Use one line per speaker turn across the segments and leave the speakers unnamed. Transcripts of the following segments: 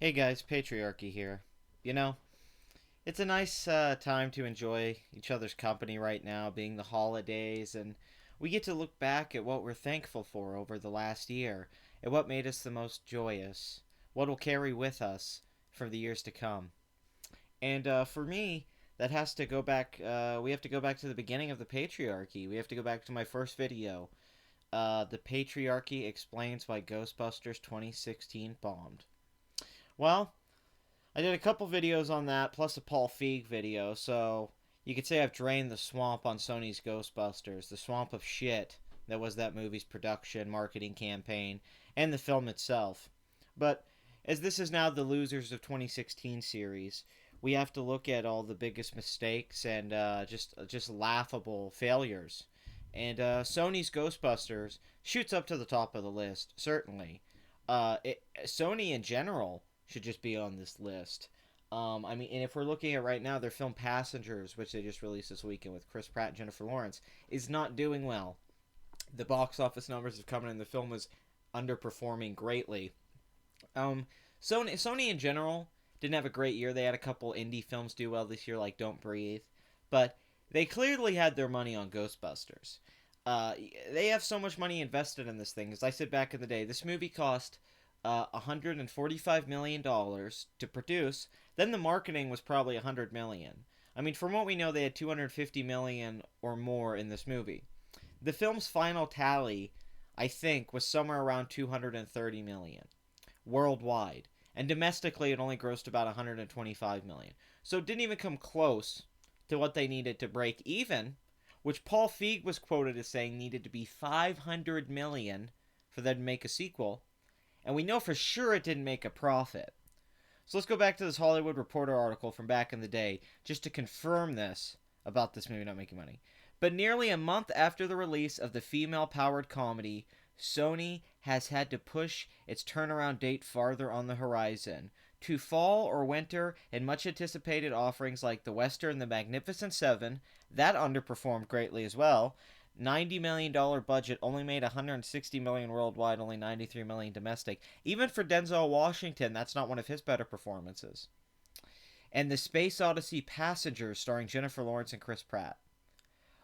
Hey guys, Patriarchy here. You know, it's a nice time to enjoy each other's company right now, being the holidays, and we get to look back at what we're thankful for over the last year, and what made us the most joyous, what will carry with us for the years to come. And for me, that has to go back, we have to go back to the beginning of the patriarchy. We have to go back to my first video. The Patriarchy Explains Why Ghostbusters 2016 Bombed. Well, I did a couple videos on that, plus a Paul Feig video, so you could say I've drained the swamp on Sony's Ghostbusters, the swamp of shit that was that movie's production, marketing campaign, and the film itself. But as this is now the Losers of 2016 series, we have to look at all the biggest mistakes and just laughable failures. And Sony's Ghostbusters shoots up to the top of the list, certainly. Sony in general should just be on this list. I mean, and if we're looking at right now, their film Passengers, which they just released this weekend with Chris Pratt and Jennifer Lawrence, is not doing well. The box office numbers have come in, and the film is underperforming greatly. Um, Sony in general didn't have a great year. They had a couple indie films do well this year, like Don't Breathe, but they clearly had their money on Ghostbusters. Uh, they have so much money invested in this thing. As I said back in the day, this movie cost $145 million to produce. Then the marketing was probably $100 million. I mean, from what we know, they had $250 million or more in this movie. The film's final tally, I think, was somewhere around $230 million worldwide, and domestically it only grossed about $125 million. So it didn't even come close to what they needed to break even, which Paul Feig was quoted as saying needed to be $500 million for them to make a sequel, and we know for sure it didn't make a profit. So let's go back to this Hollywood Reporter article from back in the day just to confirm this about this movie not making money. But nearly a month after the release of the female powered comedy, Sony has had to push its turnaround date farther on the horizon to fall or winter, and much anticipated offerings like The Western, The Magnificent Seven, that underperformed greatly as well. $90 million budget only made $160 million worldwide, only $93 million domestic. Even for Denzel Washington, that's not one of his better performances. And the Space Odyssey Passengers, starring Jennifer Lawrence and Chris Pratt.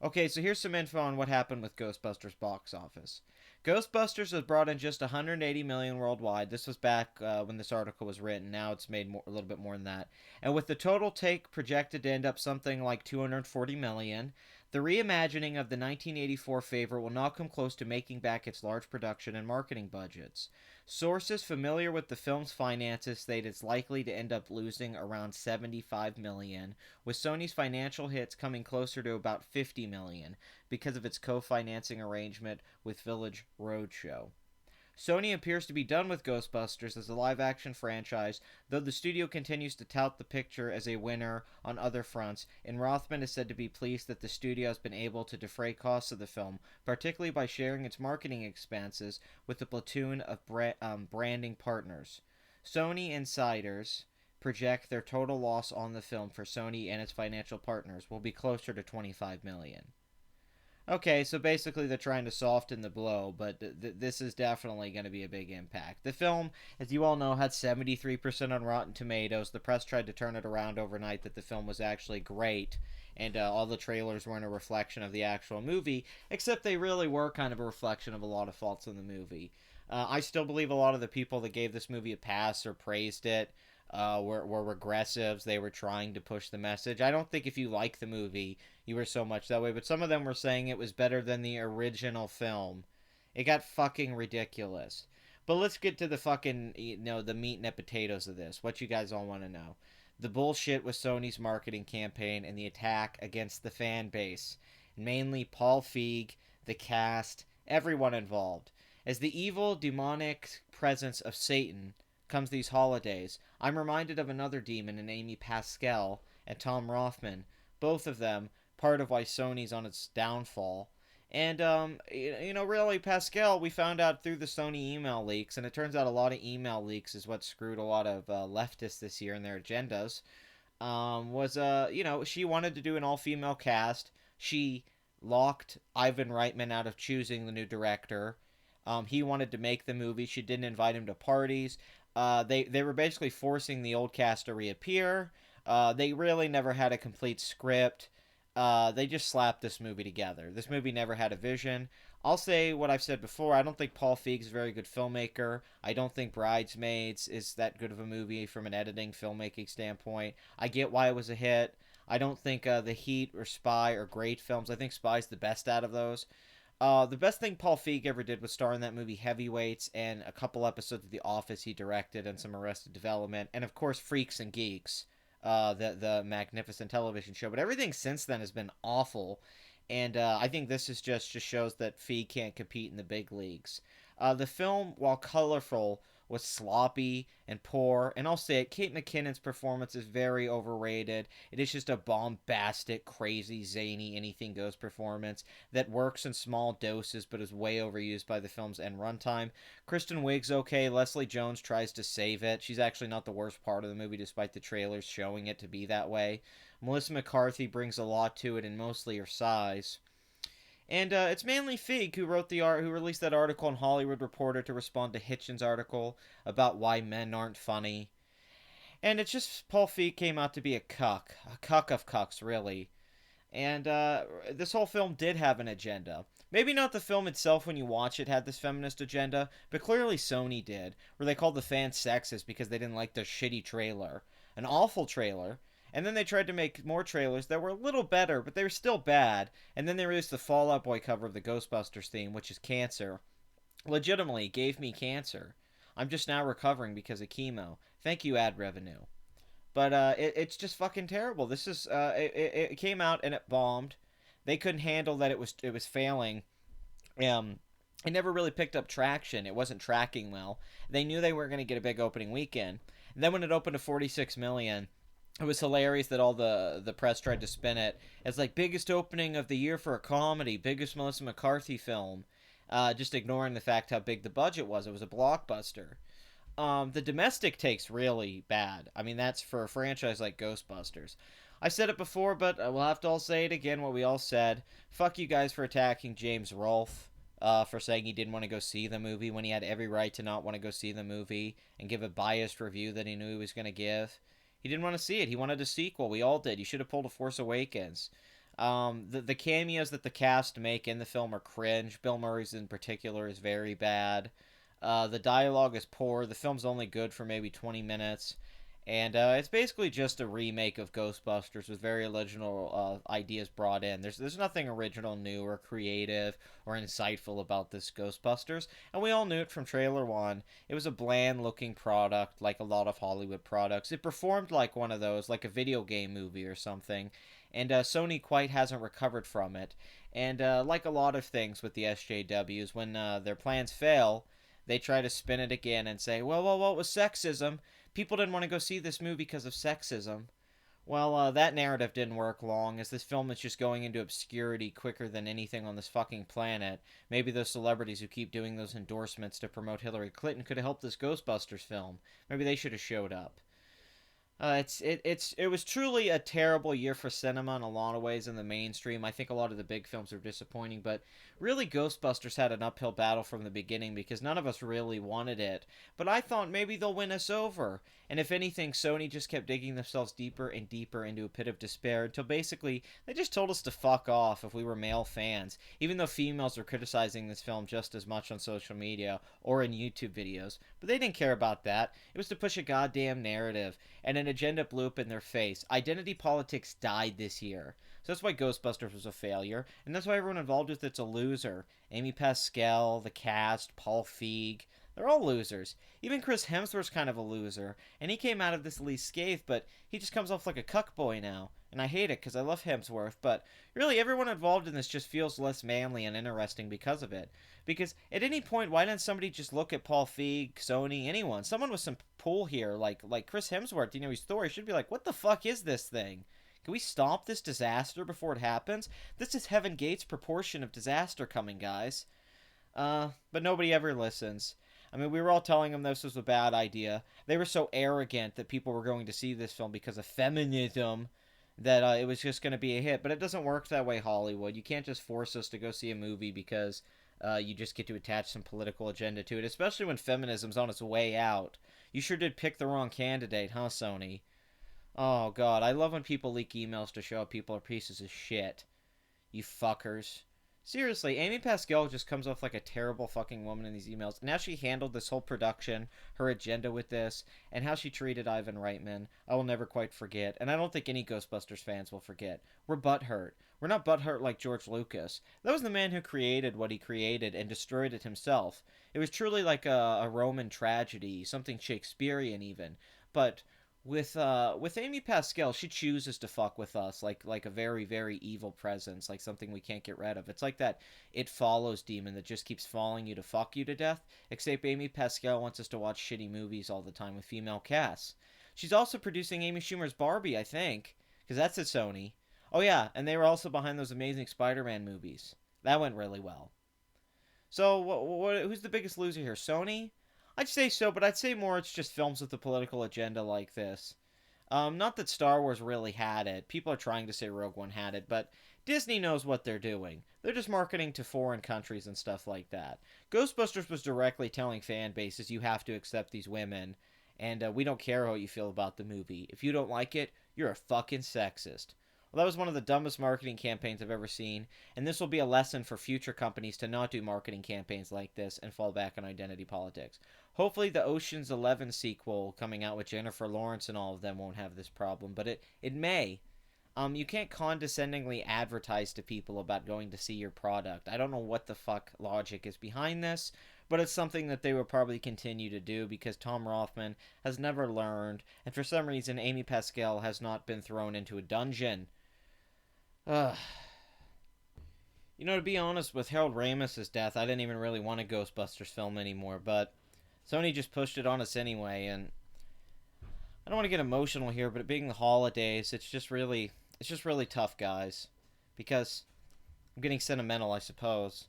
Okay, so here's some info on what happened with Ghostbusters box office. Ghostbusters has brought in just $180 million worldwide. This was back when this article was written. Now it's made a little bit more than that. And with the total take projected to end up something like $240 million, the reimagining of the 1984 favorite will not come close to making back its large production and marketing budgets. Sources familiar with the film's finances state it's likely to end up losing around $75 million, with Sony's financial hits coming closer to about $50 million because of its co-financing arrangement with Village Roadshow. Sony appears to be done with Ghostbusters as a live-action franchise, though the studio continues to tout the picture as a winner on other fronts, and Rothman is said to be pleased that the studio has been able to defray costs of the film, particularly by sharing its marketing expenses with a platoon of branding partners. Sony insiders project their total loss on the film for Sony and its financial partners will be closer to $25 million. Okay, so basically they're trying to soften the blow, but this is definitely going to be a big impact. The film, as you all know, had 73% on Rotten Tomatoes. The press tried to turn it around overnight that the film was actually great, and all the trailers weren't a reflection of the actual movie, except they really were kind of a reflection of a lot of faults in the movie. I still believe a lot of the people that gave this movie a pass or praised it were regressives. They were trying to push the message. I don't think if you like the movie, you were so much that way, but some of them were saying it was better than the original film. It got fucking ridiculous. But let's get to the fucking, the meat and potatoes of this. What you guys all want to know. The bullshit with Sony's marketing campaign and the attack against the fan base. Mainly Paul Feig, the cast, everyone involved. As the evil, demonic presence of Satan comes these holidays, I'm reminded of another demon in Amy Pascal and Tom Rothman, both of them part of why Sony's on its downfall. And, really, Pascal, we found out through the Sony email leaks, and it turns out a lot of email leaks is what screwed a lot of leftists this year in their agendas, she wanted to do an all-female cast. She locked Ivan Reitman out of choosing the new director. He wanted to make the movie. She didn't invite him to parties. They were basically forcing the old cast to reappear. They really never had a complete script. They just slapped this movie together. This movie never had a vision. I'll say what I've said before. I don't think Paul Feig's a very good filmmaker. I don't think Bridesmaids is that good of a movie from an editing, filmmaking standpoint. I get why it was a hit. I don't think The Heat or Spy are great films. I think Spy's the best out of those. The best thing Paul Feig ever did was star in that movie Heavyweights and a couple episodes of The Office he directed and some Arrested Development. And of course, Freaks and Geeks, the magnificent television show. But everything since then has been awful. And I think this is just shows that Feig can't compete in the big leagues. The film, while colorful, was sloppy and poor. And I'll say it, Kate McKinnon's performance is very overrated. It is just a bombastic, crazy, zany, anything goes performance that works in small doses but is way overused by the film's end runtime. Kristen Wiig's okay. Leslie Jones tries to save it. She's actually not the worst part of the movie despite the trailers showing it to be that way. Melissa McCarthy brings a lot to it and mostly her size. And it's mainly Feig who who released that article in Hollywood Reporter to respond to Hitchens' article about why men aren't funny. And it's just Paul Feig came out to be a cuck of cucks, really. And this whole film did have an agenda. Maybe not the film itself when you watch it had this feminist agenda, but clearly Sony did, where they called the fans sexist because they didn't like their shitty trailer. An awful trailer. And then they tried to make more trailers that were a little better, but they were still bad. And then they released the Fall Out Boy cover of the Ghostbusters theme, which is cancer. Legitimately gave me cancer. I'm just now recovering because of chemo. Thank you, ad revenue. But it's just fucking terrible. This is it came out and it bombed. They couldn't handle that it was failing. It never really picked up traction. It wasn't tracking well. They knew they weren't going to get a big opening weekend. And then when it opened to 46 million, it was hilarious that all the press tried to spin it as like biggest opening of the year for a comedy, biggest Melissa McCarthy film, just ignoring the fact how big the budget was. It was a blockbuster. The domestic take's really bad. I mean, that's for a franchise like Ghostbusters. I said it before, but we'll have to all say it again, what we all said. Fuck you guys for attacking James Rolfe, for saying he didn't want to go see the movie when he had every right to not want to go see the movie and give a biased review that he knew he was going to give. He didn't want to see it. He wanted a sequel. We all did. You should have pulled a Force Awakens. The cameos that the cast make in the film are cringe. Bill Murray's in particular is very bad. The dialogue is poor. The film's only good for maybe 20 minutes. And it's basically just a remake of Ghostbusters with very original ideas brought in. There's nothing original, new, or creative, or insightful about this Ghostbusters. And we all knew it from trailer one. It was a bland-looking product, like a lot of Hollywood products. It performed like one of those, like a video game movie or something. And Sony quite hasn't recovered from it. And like a lot of things with the SJWs, when their plans fail, they try to spin it again and say, well, it was sexism. People didn't want to go see this movie because of sexism. Well, that narrative didn't work long, as this film is just going into obscurity quicker than anything on this fucking planet. Maybe those celebrities who keep doing those endorsements to promote Hillary Clinton could have helped this Ghostbusters film. Maybe they should have showed up. It was truly a terrible year for cinema in a lot of ways in the mainstream. I think a lot of the big films are disappointing, but really Ghostbusters had an uphill battle from the beginning because none of us really wanted it. But I thought maybe they'll win us over. And if anything, Sony just kept digging themselves deeper and deeper into a pit of despair until basically they just told us to fuck off if we were male fans, even though females were criticizing this film just as much on social media or in YouTube videos. But they didn't care about that. It was to push a goddamn narrative, and an agenda blew up in their face. Identity politics died this year. So that's why Ghostbusters was a failure, and that's why everyone involved with it's a loser. Amy Pascal, the cast, Paul Feig, they're all losers. Even Chris Hemsworth's kind of a loser, and he came out of this least scathed, but he just comes off like a cuck boy now. And I hate it because I love Hemsworth, but really everyone involved in this just feels less manly and interesting because of it. Because at any point, why didn't somebody just look at Paul Feig, Sony, anyone? Someone with some pull here, like Chris Hemsworth, he's Thor, he should be like, what the fuck is this thing? Can we stop this disaster before it happens? This is Heaven Gate's proportion of disaster coming, guys. But nobody ever listens. I mean, we were all telling them this was a bad idea. They were so arrogant that people were going to see this film because of feminism that it was just going to be a hit. But it doesn't work that way, Hollywood. You can't just force us to go see a movie because you just get to attach some political agenda to it, especially when feminism's on its way out. You sure did pick the wrong candidate, huh, Sony? Oh, God, I love when people leak emails to show how people are pieces of shit. You fuckers. Seriously, Amy Pascal just comes off like a terrible fucking woman in these emails. And how she handled this whole production, her agenda with this, and how she treated Ivan Reitman, I will never quite forget. And I don't think any Ghostbusters fans will forget. We're butthurt. We're not butthurt like George Lucas. That was the man who created what he created and destroyed it himself. It was truly like a Roman tragedy, something Shakespearean even. But with Amy Pascal, she chooses to fuck with us like a very very evil presence, like something we can't get rid of. It's like that It Follows demon that just keeps following you to fuck you to death. Except Amy Pascal wants us to watch shitty movies all the time with female casts. She's also producing Amy Schumer's Barbie, I think, because that's at Sony. Oh yeah, and they were also behind those amazing Spider-Man movies. That went really well. So who's the biggest loser here? Sony? I'd say so, but I'd say more it's just films with a political agenda like this. Not that Star Wars really had it. People are trying to say Rogue One had it, but Disney knows what they're doing. They're just marketing to foreign countries and stuff like that. Ghostbusters was directly telling fan bases you have to accept these women, and we don't care how you feel about the movie. If you don't like it, you're a fucking sexist. Well, that was one of the dumbest marketing campaigns I've ever seen, and this will be a lesson for future companies to not do marketing campaigns like this and fall back on identity politics. Hopefully the Ocean's 11 sequel coming out with Jennifer Lawrence and all of them won't have this problem, but it may. You can't condescendingly advertise to people about going to see your product. I don't know what the fuck logic is behind this, but it's something that they will probably continue to do because Tom Rothman has never learned, and for some reason Amy Pascal has not been thrown into a dungeon. Ugh. You know, to be honest, with Harold Ramis's death, I didn't even really want a Ghostbusters film anymore, but Sony just pushed it on us anyway, and I don't want to get emotional here, but it being the holidays, it's just really tough, guys, because I'm getting sentimental, I suppose.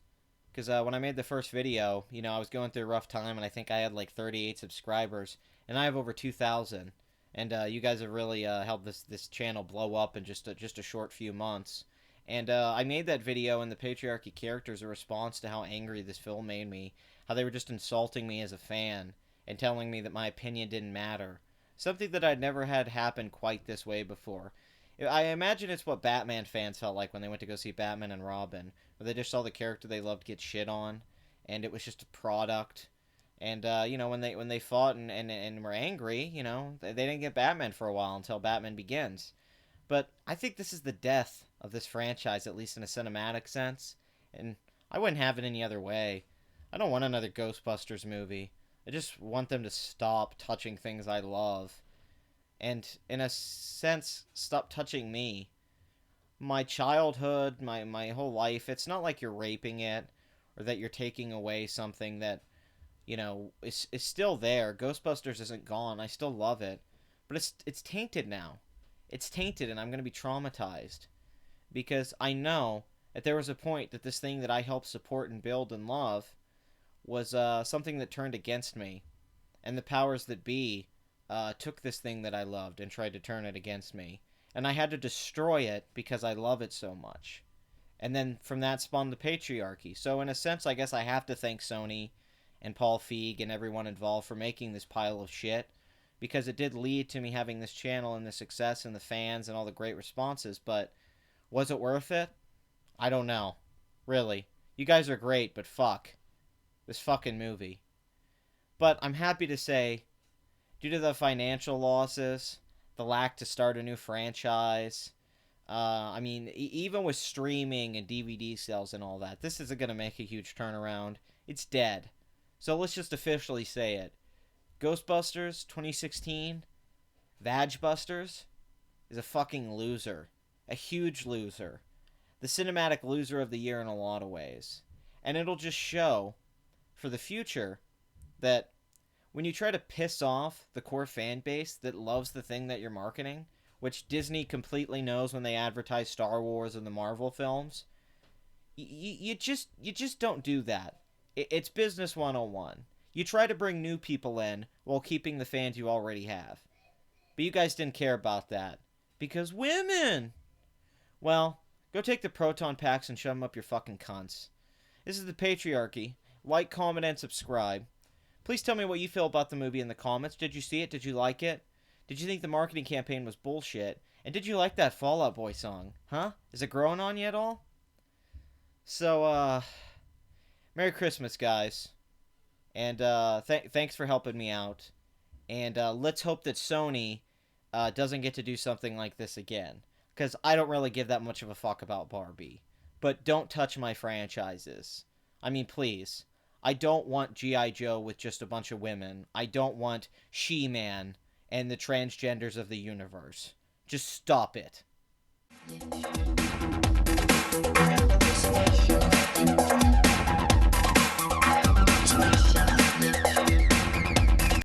Because when I made the first video, you know, I was going through a rough time, and I think I had like 38 subscribers, and I have over 2,000. And you guys have really helped this channel blow up in just a short few months. And I made that video, and the patriarchy characters a response to how angry this film made me, how they were just insulting me as a fan and telling me that my opinion didn't matter. Something that I'd never had happen quite this way before. I imagine it's what Batman fans felt like when they went to go see Batman and Robin, where they just saw the character they loved get shit on, and it was just a product. And you know, when they fought and were angry, you know, they didn't get Batman for a while until Batman Begins. But I think this is the death of this franchise, at least in a cinematic sense, and I wouldn't have it any other way. I don't want another Ghostbusters movie. I just want them to stop touching things I love. And, in a sense, stop touching me. My childhood, my whole life, it's not like you're raping it, or that you're taking away something that, you know, is still there. Ghostbusters isn't gone. I still love it. But it's tainted now. It's tainted, and I'm going to be traumatized. Because I know that there was a point that this thing that I helped support and build and love was something that turned against me. And the powers that be took this thing that I loved and tried to turn it against me. And I had to destroy it because I love it so much. And then from that spawned the patriarchy. So in a sense, I guess I have to thank Sony and Paul Feig and everyone involved for making this pile of shit. Because it did lead to me having this channel and the success and the fans and all the great responses. But was it worth it? I don't know. Really. You guys are great, but fuck. This fucking movie. But I'm happy to say, due to the financial losses, the lack to start a new franchise, I mean, even with streaming and DVD sales and all that, this isn't going to make a huge turnaround. It's dead. So let's just officially say it. Ghostbusters 2016, Vagebusters, is a fucking loser. A huge loser. The cinematic loser of the year in a lot of ways. And it'll just show, for the future, that when you try to piss off the core fan base that loves the thing that you're marketing, which Disney completely knows when they advertise Star Wars and the Marvel films, you just don't do that. It's business 101. You try to bring new people in while keeping the fans you already have. But you guys didn't care about that. Because women! Well, go take the proton packs and shove them up your fucking cunts. This is the Patriarchy. Like, comment, and subscribe. Please tell me what you feel about the movie in the comments. Did you see it? Did you like it? Did you think the marketing campaign was bullshit? And did you like that Fall Out Boy song? Huh? Is it growing on you at all? So, Merry Christmas, guys. And thanks for helping me out. And let's hope that Sony doesn't get to do something like this again. Because I don't really give that much of a fuck about Barbie. But don't touch my franchises. I mean, please. I don't want G.I. Joe with just a bunch of women. I don't want She-Man and the transgenders of the universe. Just stop it.